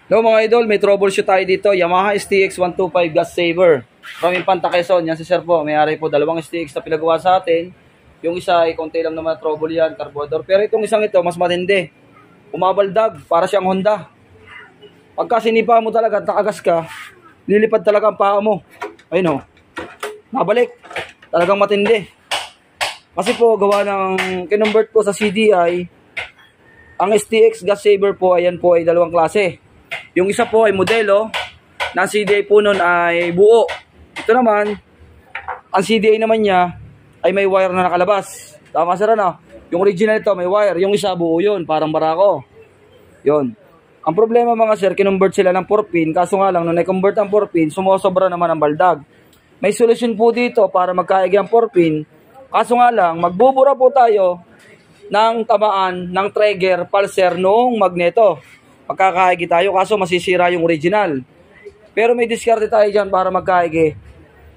No mga idol, may troubleshoot tayo dito. Yamaha STX 125 gas saver. From Infanta Quezon. Yan si sir po. May-ari po dalawang STX na pinagawa sa atin. Yung isa ay konti lang naman trouble yan, carburetor. Pero itong isang ito, mas matindi. Umabaldag, para siyang Honda. Pagka sinipa mo talaga at nakagas ka, lilipad talaga ang paa mo. Ayun o. Nabalik. Talagang matindi. Kasi po, gawa ng kinonvert po sa CDI, ang STX gas saver po, ayan po ay dalawang klase. Yung isa po ay modelo, na CDI po nun ay buo. Ito naman, ang CDI naman niya ay may wire na nakalabas. Tama sir ano? Yung original ito may wire, yung isa buo yun, parang barako. Yun. Ang problema mga sir, kinonvert sila ng 4-pin, kaso nga lang, nung na-convert ang 4-pin, sumusobra naman ang baldag. May solusyon po dito para magkaigi ang 4-pin, kaso nga lang, magbubura po tayo ng tamaan ng trigger pulser noong magneto. Magkakaigi tayo kaso masisira yung original. Pero may diskarte tayo dyan para magkaigi.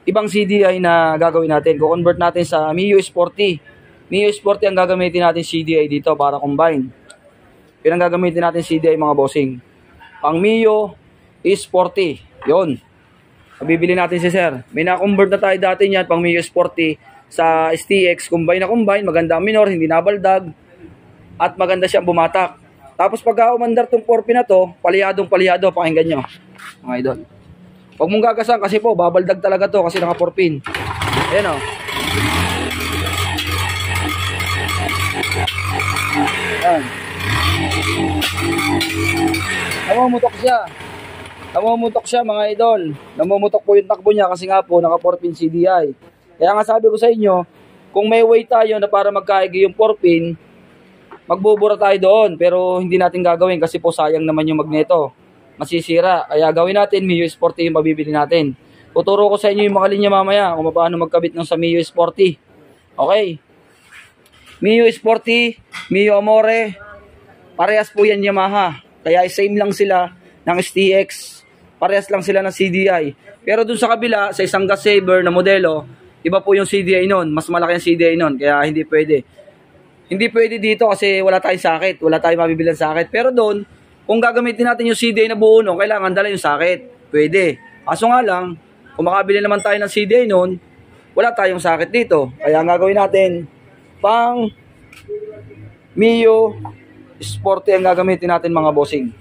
Ibang CDI na gagawin natin. Ko-convert natin sa Mio S40. Mio S40 ang gagamitin natin CDI dito para combine. Yun ang gagamitin natin CDI mga bossing. Pang Mio S40. Yun. Mabibili natin si sir. May na-convert na tayo dati yan pang Mio S40 sa STX. Combine na combine. Maganda ang minor, hindi nabaldag. At maganda siyang bumatak. Tapos pagka umandar tong 4-pin na to, palihadong-palihado, pakinggan nyo. Mga idol. Huwag mong gagasan kasi po, babaldag talaga to kasi naka 4-pin. Ayan o. Ayan. Namumutok siya. Namumutok siya mga idol. Namumutok po yung takbo niya kasi nga po, naka 4-pin CDI. Kaya nga sabi ko sa inyo, kung may way tayo na para magkaigi yung 4-pin, magbubura tayo doon, pero hindi natin gagawin kasi po sayang naman yung magneto. Masisira. Kaya gawin natin, Mio S40 yung mabibili natin. Tuturo ko sa inyo yung mga linya mamaya kung paano magkabit ng sa Mio S40. Okay. Mio S40, Mio Amore, parehas po yan Yamaha. Kaya same lang sila ng STX. Parehas lang sila ng CDI. Pero dun sa kabila, sa isang gas saver na modelo, iba po yung CDI nun. Mas malaki ang CDI nun. Kaya hindi pwede. Hindi pwede dito kasi wala tayong socket. Wala tayong mabibilang socket. Pero doon, kung gagamitin natin yung CDI na buo nun, kailangan dala yung socket. Pwede. Kaso nga lang, kung makabili naman tayo ng CDI nun, wala tayong socket dito. Kaya ang gagawin natin, pang Mio S40 ang gagamitin natin mga bossing.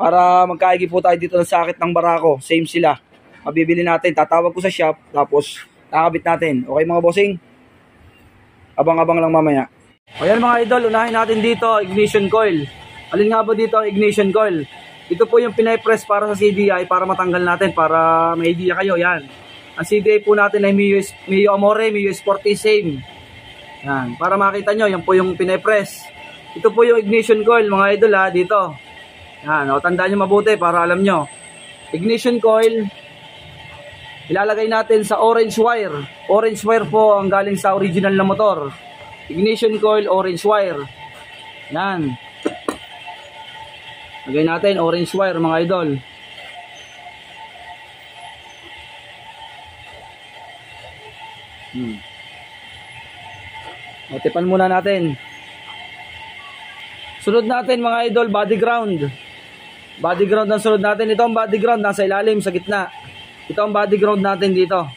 Para magkaigi po tayo dito ng socket ng barako. Same sila. Mabibili natin. Tatawag ko sa shop. Tapos, nakabit natin. Okay mga bossing? Abang-abang lang mamaya. Ayan mga idol, unahin natin dito, ignition coil. Alin nga ba dito ang ignition coil? Ito po yung pinay-press para sa CDI para matanggal natin, para may idea kayo. Yan. Ang CDI po natin ay Mio Amore, Mio S40, same. Yan. Para makita nyo, yan po yung pinay-press. Ito po yung ignition coil mga idol ha, dito. Yan. O, tandaan nyo mabuti para alam nyo. Ignition coil, ilalagay natin sa orange wire. Orange wire po ang galing sa original na motor. Ignition coil, orange wire. Yan. Lagay natin, orange wire mga idol. Tipan muna natin. Sunod natin mga idol, body ground. Body ground ang sunod natin. Ito ang body ground, nasa ilalim, sa gitna. Ito ang body ground natin dito.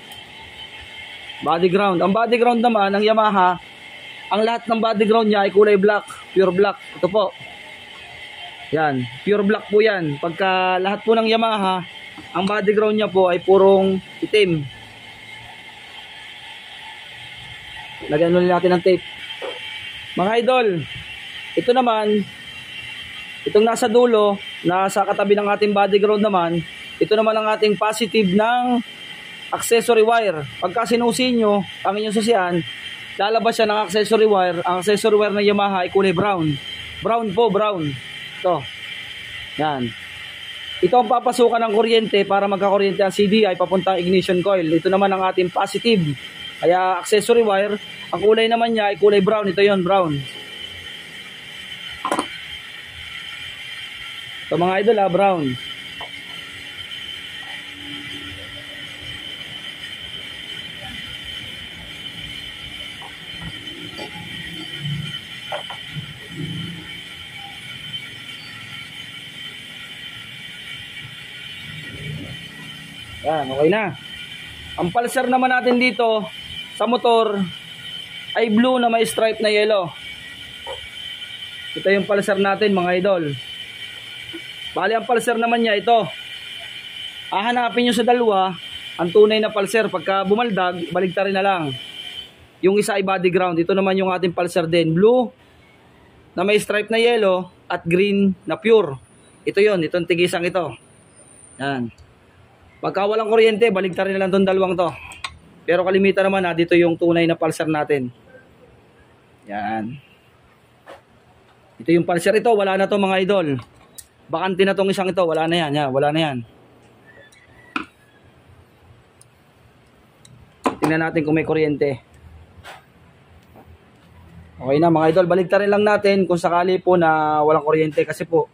Body ground. Ang body ground naman, ng Yamaha, ang lahat ng body ground niya ay kulay black, pure black. Ito po. Yan, pure black po yan. Pagka lahat po ng Yamaha, ang body ground niya po ay purong itim. Lagyan ulit natin ng tape. Mga idol, ito naman, itong nasa dulo, nasa katabi ng ating body ground naman, ito naman ang ating positive ng accessory wire. Pagka sinusin nyo ang inyong susian, lalabas siya ng accessory wire. Ang accessory wire ng Yamaha ay kulay brown. Brown po, brown. Ito. Yan. Ito ang papasukan ng kuryente para magkakuryente ang CDI papuntang ignition coil. Ito naman ang ating positive. Kaya accessory wire, ang kulay naman niya ay kulay brown. Ito yon, brown. Ito mga idol brown. Yan, okay na. Ang pulsar naman natin dito sa motor ay blue na may stripe na yellow. Ito yung pulsar natin mga idol. Bali ang pulsar naman niya ito. Hahanapin nyo sa dalawa ang tunay na pulsar. Pagka bumaldag, baligtarin na lang. Yung isa ay body ground. Ito naman yung ating pulsar din. Blue na may stripe na yellow at green na pure. Ito yun. Itong tigisang ito. Yan. Pagka walang kuryente, baligtarin na lang itong dalawang to. Pero kalimitan naman dito yung tunay na pulsar natin. Yan. Ito yung pulsar ito. Wala na to mga idol. Bakante na tong isang ito. Wala na yan. Yan. Wala na yan. Tingnan natin kung may kuryente. Okay na mga idol. Baligtarin lang natin kung sakali po na walang kuryente. Kasi po,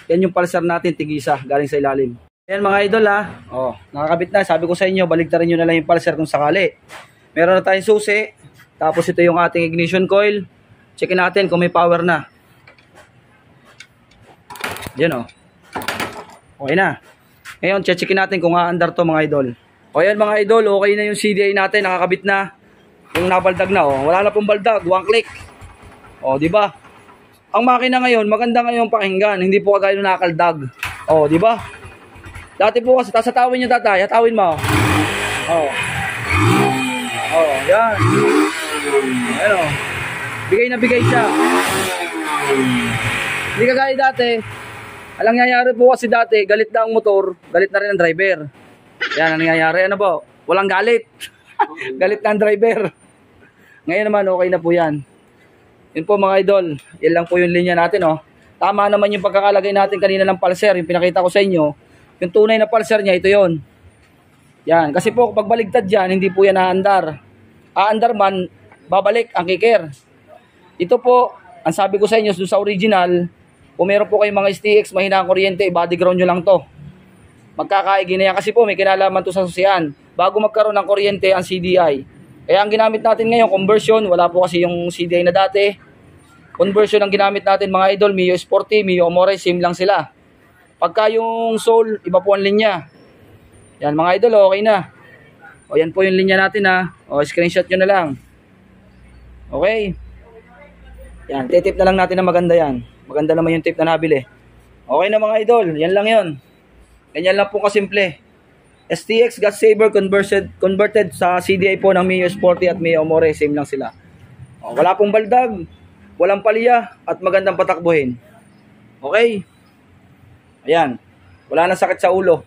yan yung pulsar natin. Tigisa. Galing sa ilalim. Ayan mga idol Oh, nakakabit na. Sabi ko sa inyo, baligtarin nyo na lang yung pulsar kung sakali. Meron na tayong susi. Tapos ito yung ating ignition coil. Checkin natin kung may power na. Yan Okay na. Ngayon, checkin natin kung aandar to mga idol. O yan mga idol, okay na yung CDI natin. Nakakabit na. Yung nabaldag na Wala na pong baldag. One click. Di ba? Ang makina ngayon, maganda ngayon pakinggan. Hindi po kagaya nung nakakaldag. Di ba? Dati po kasi, tasatawin nyo tatay, hatawin mo. Yan. Ayan Bigay na bigay siya. Hindi kagaya dati. Alang nangyayari po kasi dati, galit na ang motor, galit na rin ang driver. Yan ang nangyayari. Ano po? Walang galit. Galit na ang driver. Ngayon naman, okay na po yan. Yun po mga idol. Yan lang po yung linya natin Tama naman yung pagkakalagay natin kanina ng pulsar. Yung pinakita ko sa inyo. Yung tunay na pulsar niya, ito yon. Yan. Kasi po, pag baligtad yan, hindi po yan aandar. Aandar man, babalik ang kicker. Ito po, ang sabi ko sa inyo, sa original, kung meron po kayong mga STX, mahina ang kuryente, body ground nyo lang to. Magkakaigi na yan. Kasi po, may kinalaman to sa susian. Bago magkaroon ng kuryente, ang CDI. Kaya ang ginamit natin ngayon, conversion. Wala po kasi yung CDI na dati. Conversion ang ginamit natin mga idol. Mio Sporty, Mio Amore, same lang sila. Pagka yung Soul, iba po ang linya. Yan mga idol, okay na. Yan po yung linya natin screenshot nyo na lang. Okay. Yan, titip na lang natin na maganda yan. Maganda naman yung tip na nabili. Okay na mga idol, yan lang yun. Ganyan lang po kasimple. STX gas saver converted sa CDI po ng Mio Sporty at Mio Amore, same lang sila. Wala pong baldag, walang palya at magandang patakbuhin. Okay. Ayan, wala na sakit sa ulo.